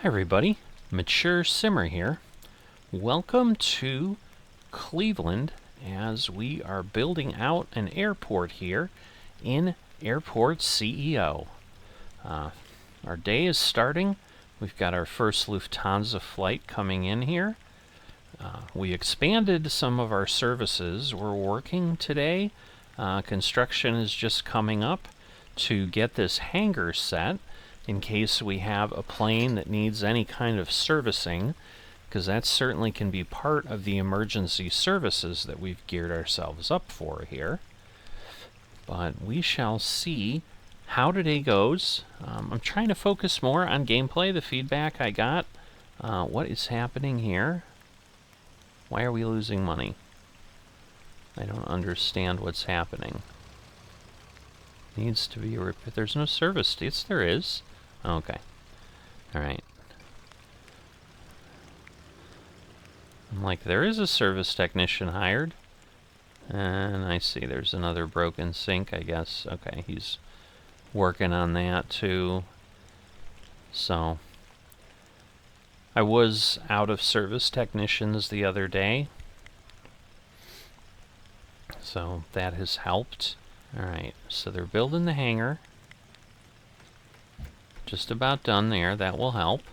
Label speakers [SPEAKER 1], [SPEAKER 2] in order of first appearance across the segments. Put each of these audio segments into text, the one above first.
[SPEAKER 1] Hi everybody, Mature Simmer here. Welcome to Cleveland as we are building out an airport here in Airport CEO. Our day is starting. We've got our first Lufthansa flight coming in here. We expanded some of our services. We're working today. Construction is just coming up to get this hangar set in case we have a plane that needs any kind of servicing, because that certainly can be part of the emergency services that we've geared ourselves up for here. But we shall see how today goes. I'm trying to focus more on gameplay, the feedback I got. What is happening here? Why are we losing money? I don't understand what's happening. Needs to be there's no service. Yes, there is. Okay. Alright. I'm like, there is a service technician hired. And I see there's another broken sink, I guess. Okay, he's working on that too. So, I was out of service technicians the other day. So, that has helped. Alright, so they're building the hangar. Just about done there. That will help.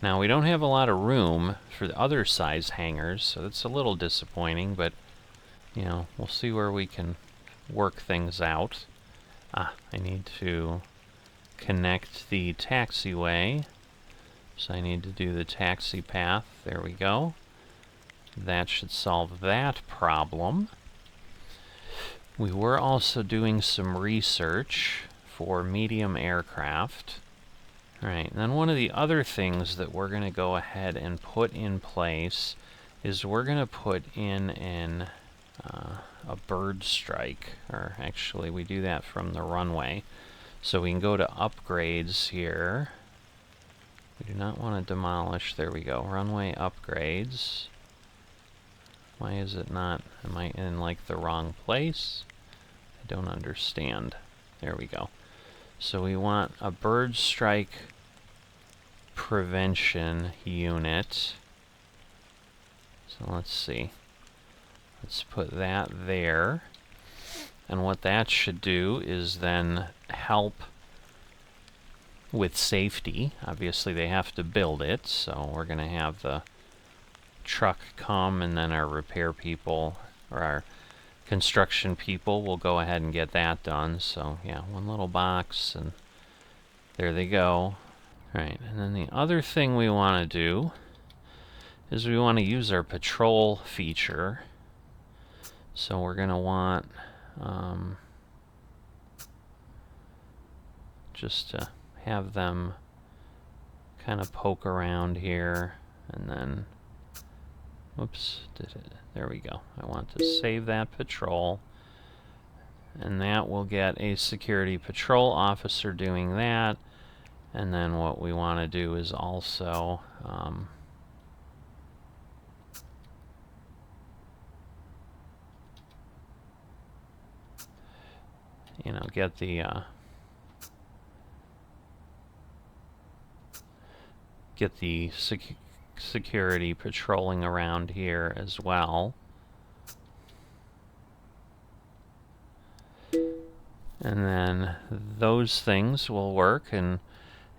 [SPEAKER 1] Now, we don't have a lot of room for the other size hangars, so it's a little disappointing, but, you know, we'll see where we can work things out. I need to connect the taxiway, so I need to do the taxi path. There we go. That should solve that problem. We were also doing some research for medium aircraft. Alright, and then one of the other things that we're going to go ahead and put in place is we're going to put in a bird strike, or actually we do that from the runway. So we can go to upgrades here. We do not want to demolish. There we go. Runway upgrades. Why is it not? Am I in like the wrong place? I don't understand. There we go. So we want a bird strike prevention unit. So let's see. Let's put that there. And what that should do is then help with safety. Obviously they have to build it, so we're going to have the truck come, and then our repair people, or our construction people, will go ahead and get that done. So yeah, one little box, and there they go. Alright, and then the other thing we want to do is we want to use our patrol feature. So we're going to want just to have them kind of poke around here, and then whoops, there we go. I want to save that patrol, and that will get a security patrol officer doing that. And then what we want to do is also you know, get the security patrolling around here as well. And then those things will work, and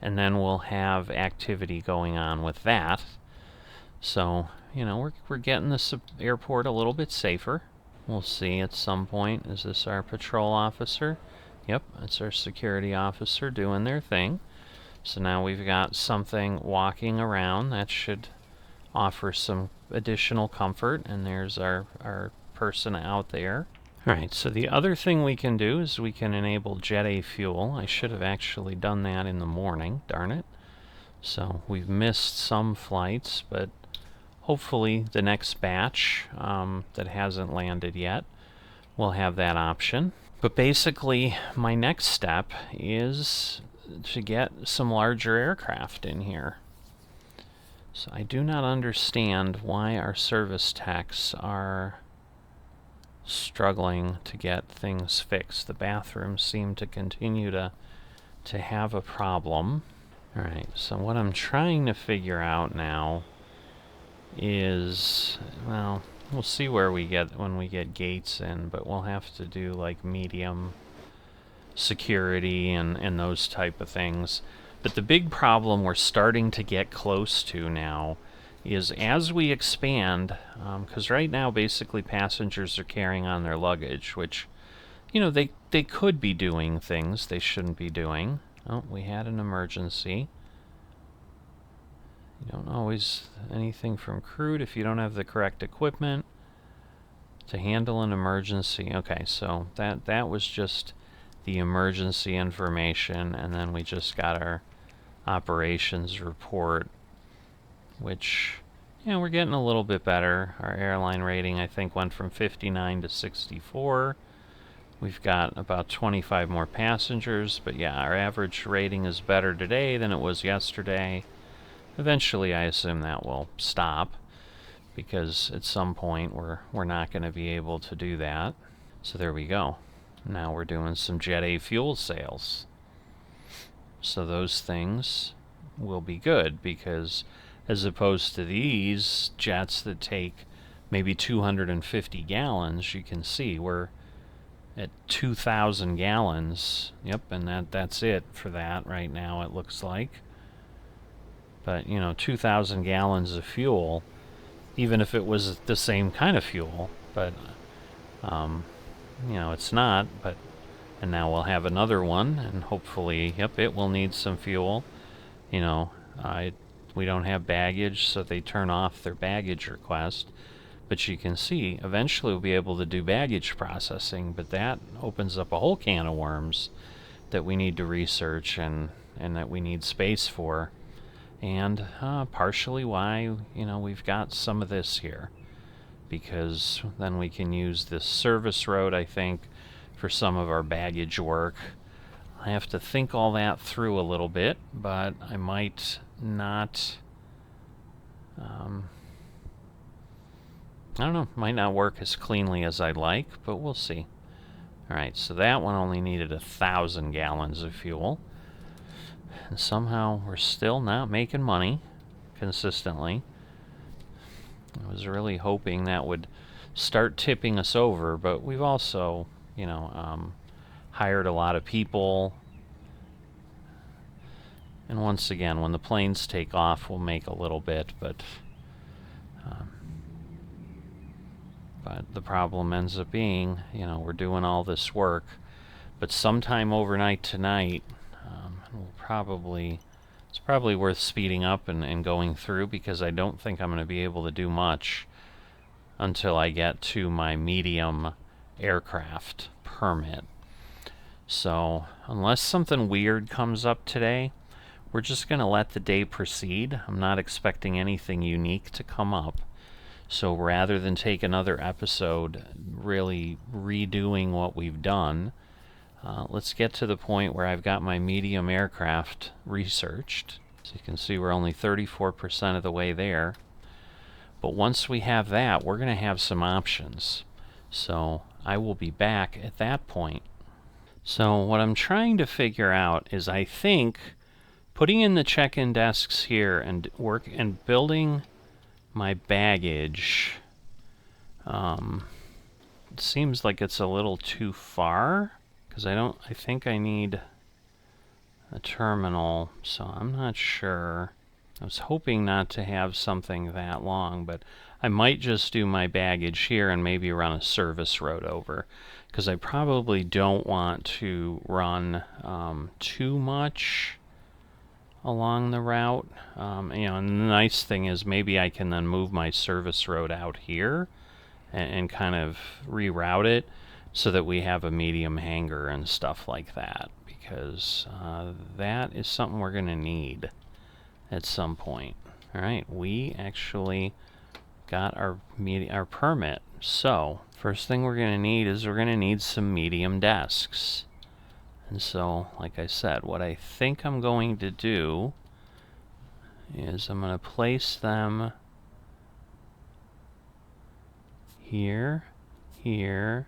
[SPEAKER 1] then we'll have activity going on with that. So, you know, we're getting this airport a little bit safer. We'll see at some point. Is this our patrol officer? Yep, it's our security officer doing their thing. So now we've got something walking around that should offer some additional comfort, and there's our person out there. Alright, so the other thing we can do is we can enable Jet A fuel. I should have actually done that in the morning, darn it. So we've missed some flights, but hopefully the next batch that hasn't landed yet will have that option. But basically, my next step is to get some larger aircraft in here. So I do not understand why our service techs are struggling to get things fixed. The bathrooms seem to continue to have a problem. Alright, so what I'm trying to figure out now is, well, we'll see where we get when we get gates in, but we'll have to do like medium security and those type of things. But the big problem we're starting to get close to now is as we expand, because right now basically passengers are carrying on their luggage, which, you know, they could be doing things they shouldn't be doing. Oh, we had an emergency. You don't always anything from crude if you don't have the correct equipment to handle an emergency. Okay, so that was just the emergency information, and then we just got our operations report, which, you know, we're getting a little bit better. Our airline rating, I think, went from 59 to 64. We've got about 25 more passengers, but yeah, our average rating is better today than it was yesterday. Eventually, I assume that will stop, because at some point we're not going to be able to do that. So there we go. Now we're doing some Jet A fuel sales. So those things will be good, because as opposed to these jets that take maybe 250 gallons, you can see we're at 2,000 gallons. Yep, and that's it for that right now, it looks like. But, you know, 2,000 gallons of fuel, even if it was the same kind of fuel, but, you know, it's not, but, and now we'll have another one, and hopefully, yep, it will need some fuel. You know, we don't have baggage, so they turn off their baggage request. But you can see, eventually we'll be able to do baggage processing, but that opens up a whole can of worms that we need to research and that we need space for. And partially why, you know, we've got some of this here. Because then we can use this service road, I think, for some of our baggage work. I have to think all that through a little bit, but I might not... I don't know, might not work as cleanly as I'd like, but we'll see. Alright, so that one only needed 1,000 gallons of fuel. And somehow we're still not making money consistently. I was really hoping that would start tipping us over, but we've also, you know, hired a lot of people. And once again, when the planes take off, we'll make a little bit, but the problem ends up being, you know, we're doing all this work, but sometime overnight tonight, it's probably worth speeding up and going through, because I don't think I'm going to be able to do much until I get to my medium aircraft permit. So unless something weird comes up today, we're just going to let the day proceed. I'm not expecting anything unique to come up. So rather than take another episode really redoing what we've done, let's get to the point where I've got my medium aircraft researched. So you can see we're only 34% of the way there. But once we have that, we're going to have some options. So I will be back at that point. So what I'm trying to figure out is, I think putting in the check-in desks here and building my baggage, it seems like it's a little too far, because I think I need a terminal, so I'm not sure. I was hoping not to have something that long, but I might just do my baggage here and maybe run a service road over, because I probably don't want to run too much along the route. You know, and the nice thing is maybe I can then move my service road out here and kind of reroute it so that we have a medium hangar and stuff like that, because that is something we're going to need at some point. Alright, we actually got our permit. So first thing we're going to need is we're going to need some medium desks. And so, like I said, what I think I'm going to do is I'm going to place them here, here,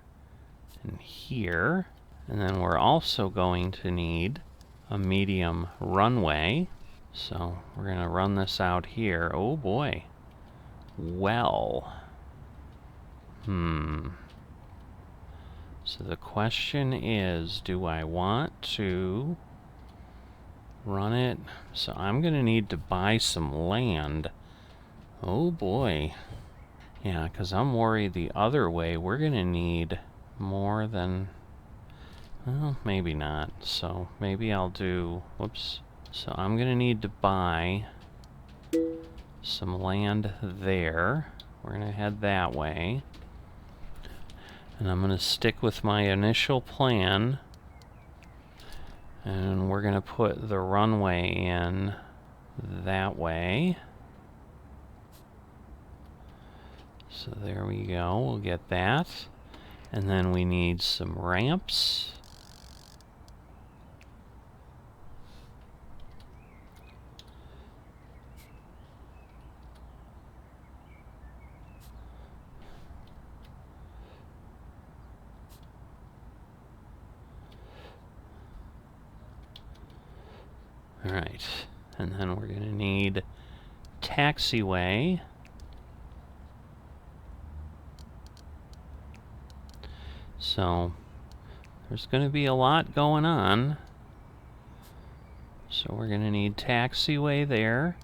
[SPEAKER 1] and here. And then we're also going to need a medium runway. So we're going to run this out here. Oh boy. Well. So the question is, do I want to run it? So I'm going to need to buy some land. Oh boy. Yeah, because I'm worried the other way we're going to need more than... Well, maybe not. So maybe I'll do... Whoops. So I'm going to need to buy some land there. We're going to head that way. And I'm going to stick with my initial plan. And we're going to put the runway in that way. So there we go. We'll get that. And then we need some ramps. Alright, and then we're going to need taxiway. So, there's going to be a lot going on. So we're going to need taxiway there.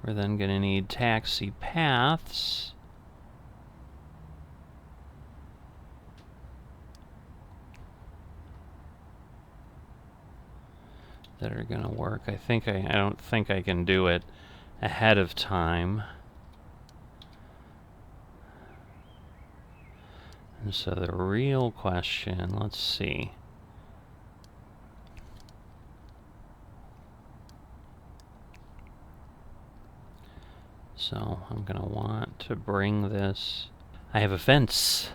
[SPEAKER 1] We're then going to need taxi paths. That are going to work. I don't think I can do it ahead of time. And so the real question, let's see. So I'm going to want to bring this. I have a fence.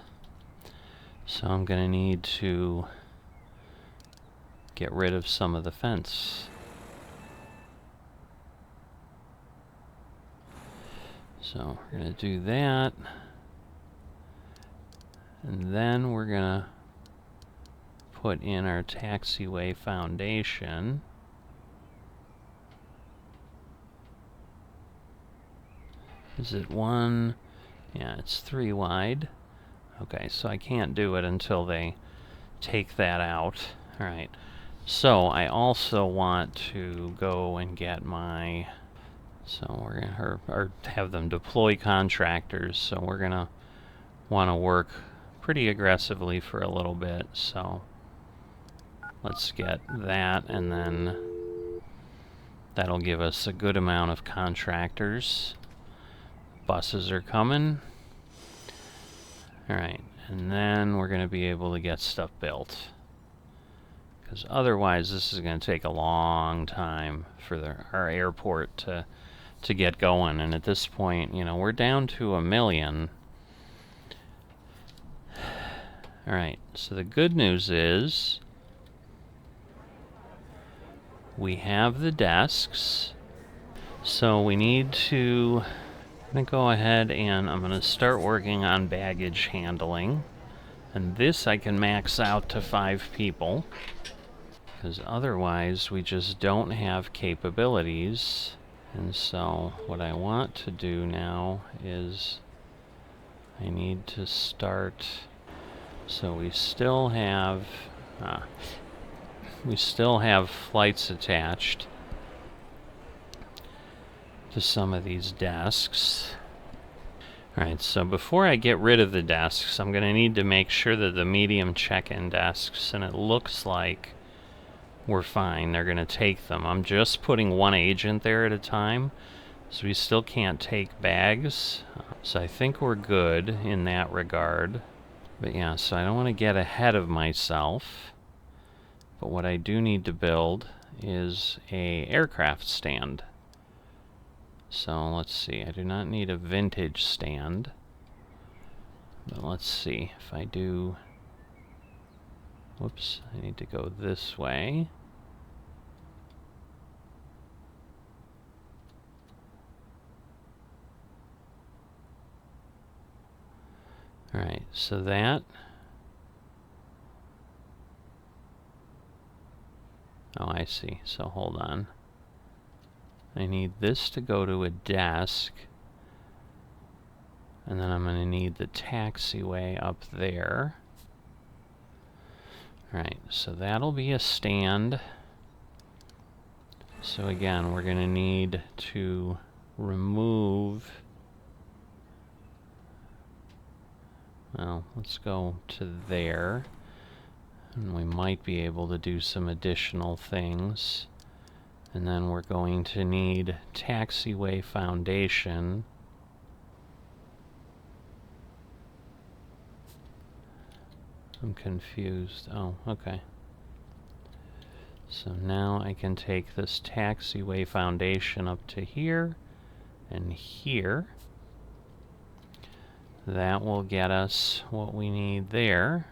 [SPEAKER 1] So I'm going to need to get rid of some of the fence. So we're going to do that. And then we're going to put in our taxiway foundation. Is it 1? Yeah, it's 3 wide. Okay, so I can't do it until they take that out. Alright. So I also want to go and get my... So we're going to... Or have them deploy contractors. So we're going to want to work pretty aggressively for a little bit. So let's get that, and then that'll give us a good amount of contractors. Buses are coming. Alright, and then we're going to be able to get stuff built. Because otherwise this is going to take a long time for our airport to get going. And at this point, you know, we're down to 1 million. Alright, so the good news is we have the desks. So we need to... I'm going to go ahead and I'm going to start working on baggage handling. And this I can max out to 5 people. Because otherwise we just don't have capabilities. And so what I want to do now is I need to start... So we still have flights attached to some of these desks. Alright, so before I get rid of the desks, I'm going to need to make sure that the medium check-in desks, and it looks like we're fine. They're going to take them. I'm just putting 1 agent there at a time, so we still can't take bags. So I think we're good in that regard. But yeah, so I don't want to get ahead of myself. But what I do need to build is a aircraft stand. So let's see, I do not need a vintage stand. But let's see, if I do... Whoops, I need to go this way. Alright, so that... Oh, I see, so hold on. I need this to go to a desk. And then I'm going to need the taxiway up there. Alright, so that'll be a stand. So again, we're going to need to remove... Well, let's go to there. And we might be able to do some additional things. And then we're going to need taxiway foundation. I'm confused. Oh, okay. So now I can take this taxiway foundation up to here and here. That will get us what we need there.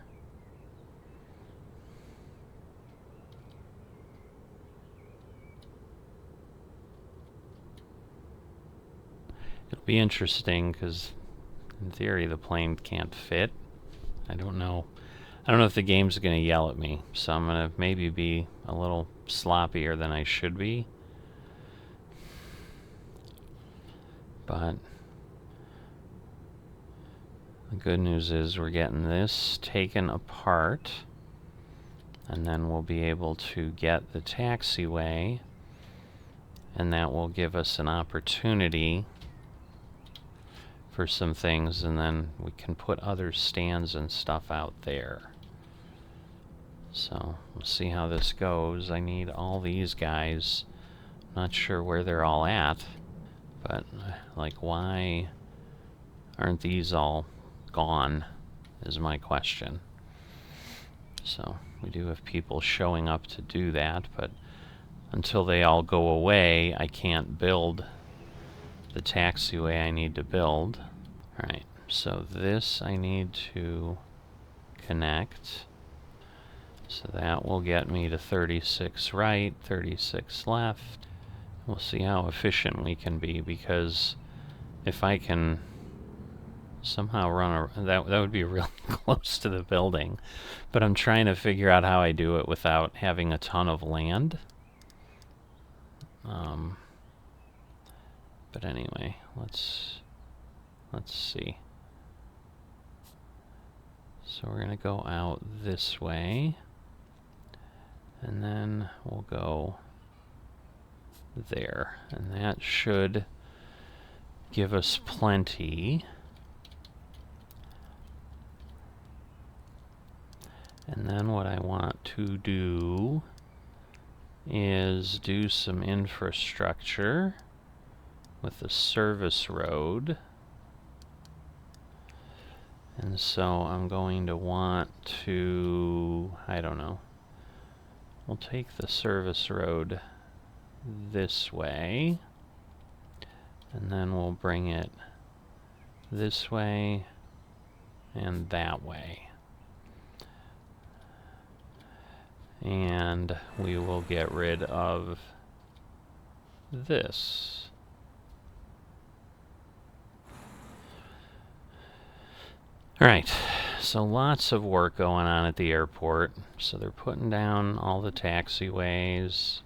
[SPEAKER 1] It'll be interesting because in theory the plane can't fit. I don't know if the game's going to yell at me, so I'm going to maybe be a little sloppier than I should be. But the good news is we're getting this taken apart, and then we'll be able to get the taxiway, and that will give us an opportunity for some things, and then we can put other stands and stuff out there. So we'll see how this goes. I need all these guys. Not sure where they're all at, but like, why aren't these all gone is my question. So we do have people showing up to do that, but until they all go away, I can't build the taxiway I need to build. Alright, so this I need to connect. So that will get me to 36 right, 36 left. We'll see how efficient we can be, because if I can somehow run that would be really close to the building. But I'm trying to figure out how I do it without having a ton of land. But anyway, let's see. So we're gonna go out this way, and then we'll go there, and that should give us plenty. And then what I want to do is do some infrastructure with the service road. And so I'm going to want to, I don't know, we'll take the service road this way, and then we'll bring it this way and that way. And we will get rid of this. Alright, so lots of work going on at the airport. So they're putting down all the taxiways.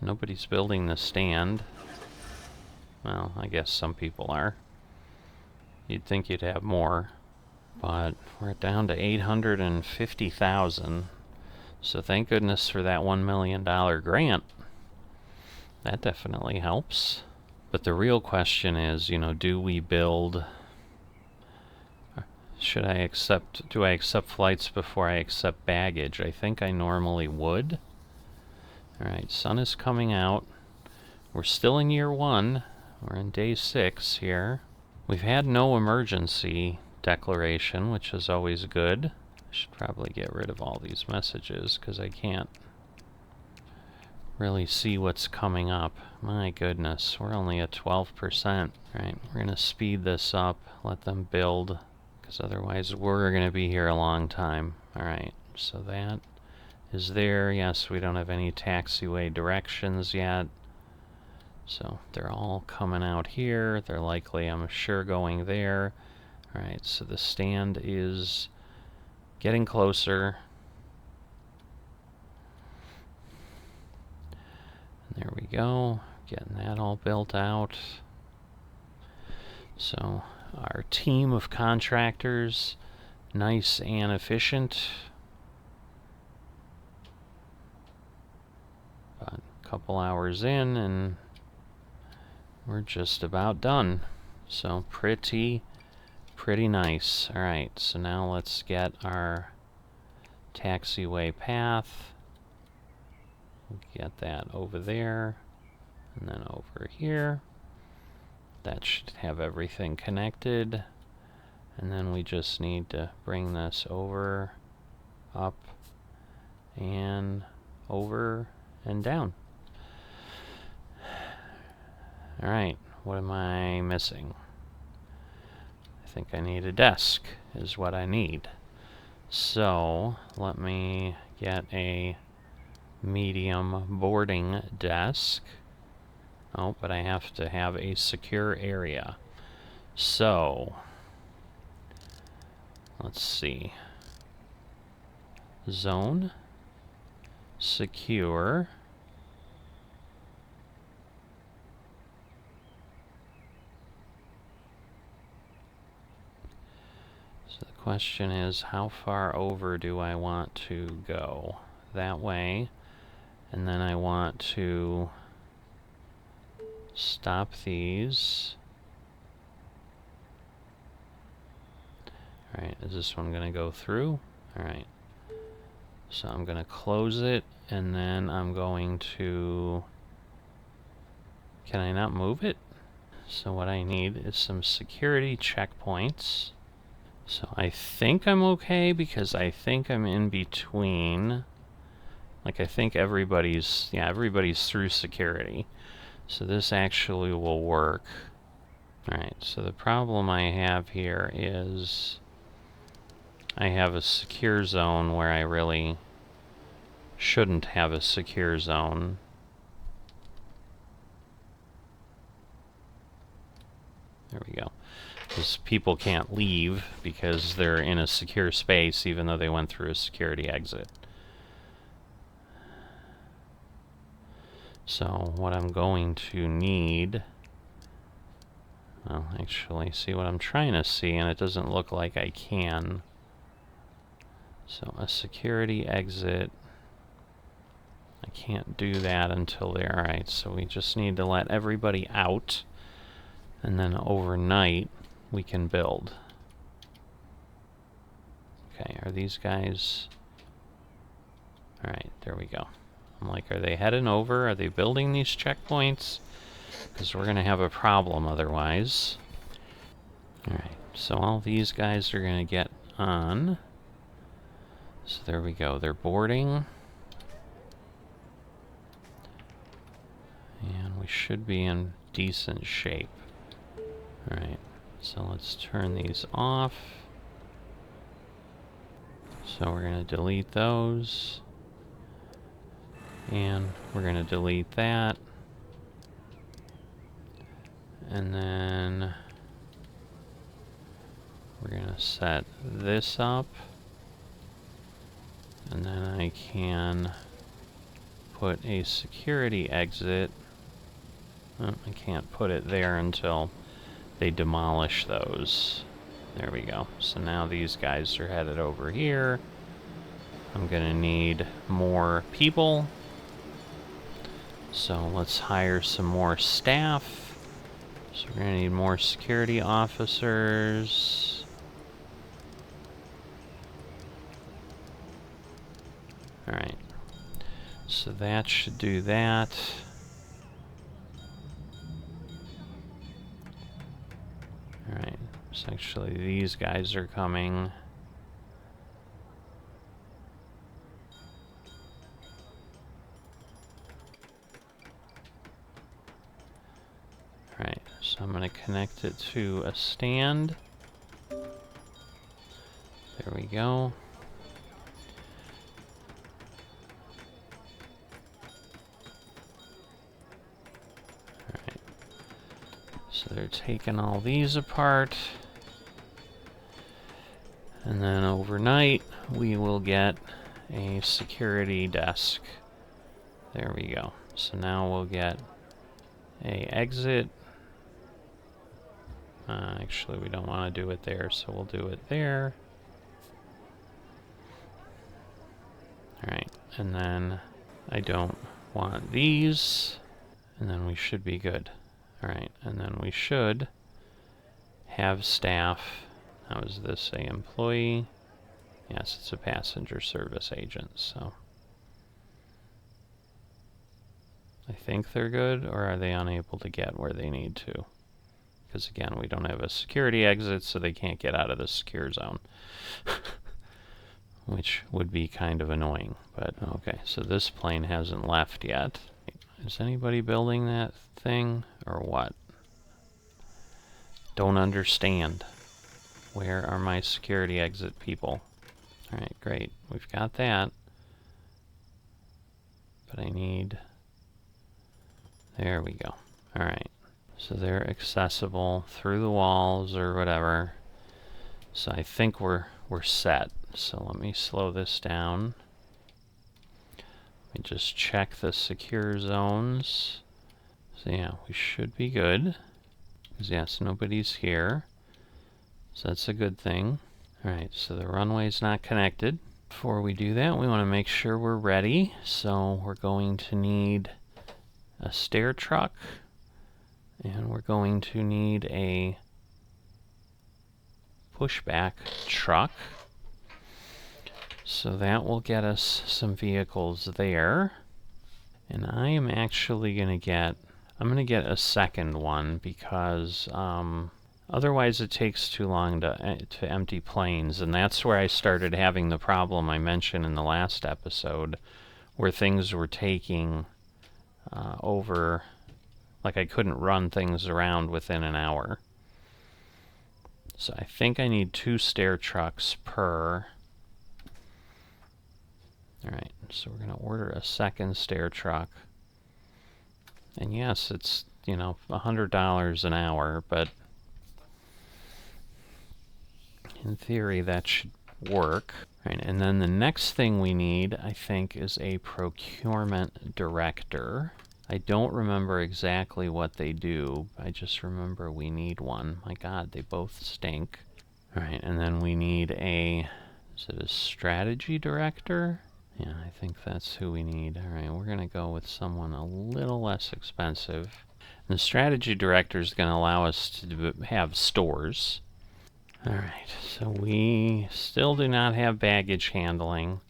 [SPEAKER 1] Nobody's building the stand. Well, I guess some people are. You'd think you'd have more. But we're down to 850,000. So thank goodness for that $1 million grant. That definitely helps. But the real question is, you know, do we build... do I accept flights before I accept baggage? I think I normally would. Alright, sun is coming out. We're still in year 1. We're in day 6 here. We've had no emergency declaration, which is always good. I should probably get rid of all these messages because I can't really see what's coming up. My goodness, we're only at 12%. Right, we're going to speed this up, let them build, because otherwise we're going to be here a long time. Alright, so that is there. Yes, we don't have any taxiway directions yet. So they're all coming out here. They're likely, I'm sure, going there. Alright, so the stand is getting closer. There we go. Getting that all built out. So our team of contractors, nice and efficient. About a couple hours in and we're just about done. So pretty nice. Alright, so now let's get our taxiway path. Get that over there and then over here. That should have everything connected. And then we just need to bring this over, up, and over, and down. Alright, what am I missing? I think I need a desk, is what I need. So, let me get a medium boarding desk. Oh, but I have to have a secure area. So, let's see. Zone. Secure. So the question is, how far over do I want to go? That way. And then I want to stop these. Alright, is this one going to go through? Alright. So I'm going to close it, and then I'm going to... Can I not move it? So what I need is some security checkpoints. So I think I'm okay, because I think I'm in between. Like, I think everybody's through security. So this actually will work. Alright, so the problem I have here is I have a secure zone where I really shouldn't have a secure zone. There we go. Because people can't leave because they're in a secure space even though they went through a security exit. So what I'm going to need... Well, actually, see what I'm trying to see, and it doesn't look like I can. So a security exit... I can't do that until there. Alright, so we just need to let everybody out, and then overnight we can build. Okay, are these guys... Alright, there we go. I'm like, are they heading over? Are they building these checkpoints? Because we're going to have a problem otherwise. Alright, so all these guys are going to get on. So there we go, they're boarding. And we should be in decent shape. Alright, so let's turn these off. So we're going to delete those. And we're going to delete that. And then we're going to set this up. And then I can put a security exit. Oh, I can't put it there until they demolish those. There we go. So now these guys are headed over here. I'm gonna need more people. So let's hire some more staff. So we're gonna need more security officers. Alright. So that should do that. Alright. So actually these guys are coming. Alright, so I'm going to connect it to a stand. There we go. Alright. So they're taking all these apart. And then overnight, we will get a security desk. There we go. So now we'll get a exit. Actually, we don't want to do it there, so we'll do it there. Alright, and then I don't want these, and then we should be good. Alright, and then we should have staff. How is this a employee? Yes, it's a passenger service agent, so I think they're good, or are they unable to get where they need to? Because again, we don't have a security exit, so they can't get out of the secure zone. Which would be kind of annoying, but okay, so this plane hasn't left yet. Is anybody building that thing, or what? Don't understand. Where are my security exit people? Alright, great. We've got that. But I need... There we go. Alright. So they're accessible through the walls or whatever. So I think we're set. So let me slow this down. Let me just check the secure zones. So yeah, we should be good. Because yes, nobody's here. So that's a good thing. Alright, so the runway's not connected. Before we do that, we want to make sure we're ready. So we're going to need a stair truck. And we're going to need a pushback truck. So that will get us some vehicles there. And I am actually going to get... I'm going to get a second one because otherwise it takes too long to empty planes. And that's where I started having the problem I mentioned in the last episode, where things were taking over... Like I couldn't run things around within an hour. So I think I need 2 stair trucks per. Alright, so we're going to order a second stair truck. And yes, it's, you know, $100 an hour, but in theory that should work. Right, and then the next thing we need, I think, is a procurement director. I don't remember exactly what they do. I just remember we need one. My God, they both stink. Alright, and then we need a... Is it a strategy director? Yeah, I think that's who we need. Alright, we're going to go with someone a little less expensive. And the strategy director is going to allow us to have stores. Alright, so we still do not have baggage handling.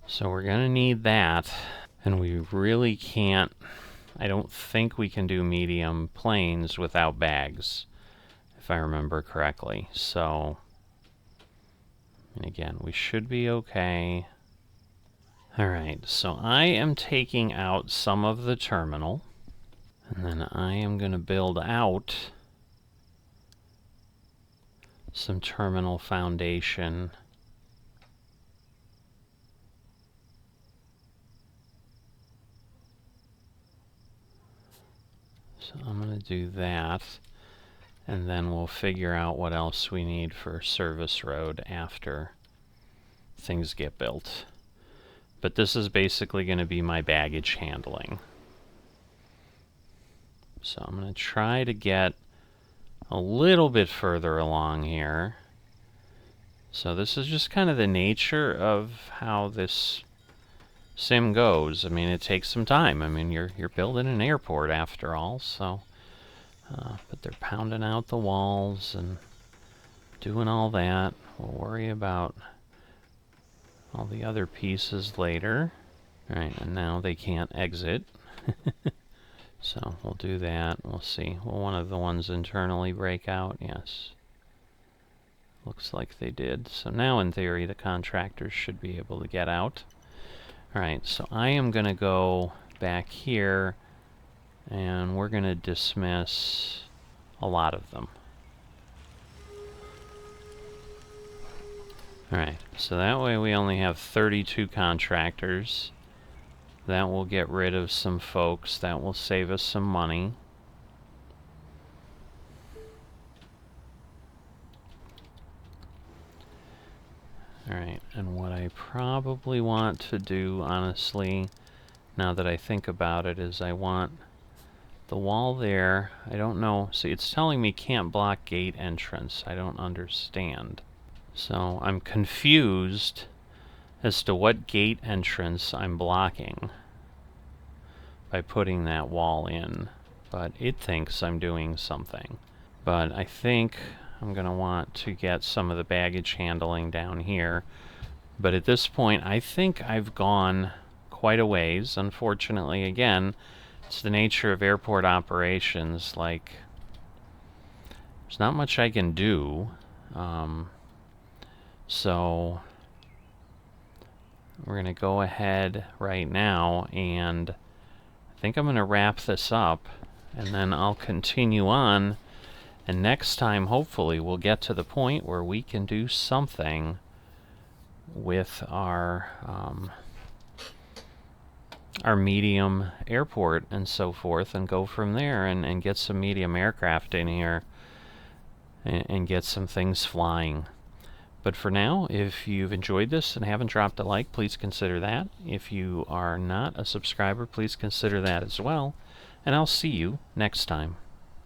[SPEAKER 1] So we're going to need that. And we really can't, I don't think we can do medium planes without bags, if I remember correctly. So, and again, we should be okay. Alright, so I am taking out some of the terminal, and then I am going to build out some terminal foundation. So I'm going to do that, and then we'll figure out what else we need for service road after things get built. But this is basically going to be my baggage handling. So I'm going to try to get a little bit further along here. So this is just kind of the nature of how this sim goes. I mean, it takes some time. I mean, you're building an airport after all, so but they're pounding out the walls and doing all that. We'll worry about all the other pieces later. All right, and now they can't exit. So we'll do that. We'll see. Will one of the ones internally break out? Yes. Looks like they did. So now in theory the contractors should be able to get out. Alright, so I am going to go back here and we're going to dismiss a lot of them. Alright, so that way we only have 32 contractors. That will get rid of some folks. That will save us some money. Alright, and what I probably want to do, honestly, now that I think about it, is I want the wall there. I don't know. See, it's telling me can't block gate entrance. I don't understand. So I'm confused as to what gate entrance I'm blocking by putting that wall in. But it thinks I'm doing something. But I think I'm going to want to get some of the baggage handling down here. But at this point, I think I've gone quite a ways. Unfortunately, again, it's the nature of airport operations. Like, there's not much I can do. So we're going to go ahead right now, and I think I'm going to wrap this up, and then I'll continue on. And next time, hopefully, we'll get to the point where we can do something with our medium airport and so forth, and go from there and get some medium aircraft in here and get some things flying. But for now, if you've enjoyed this and haven't dropped a like, please consider that. If you are not a subscriber, please consider that as well. And I'll see you next time.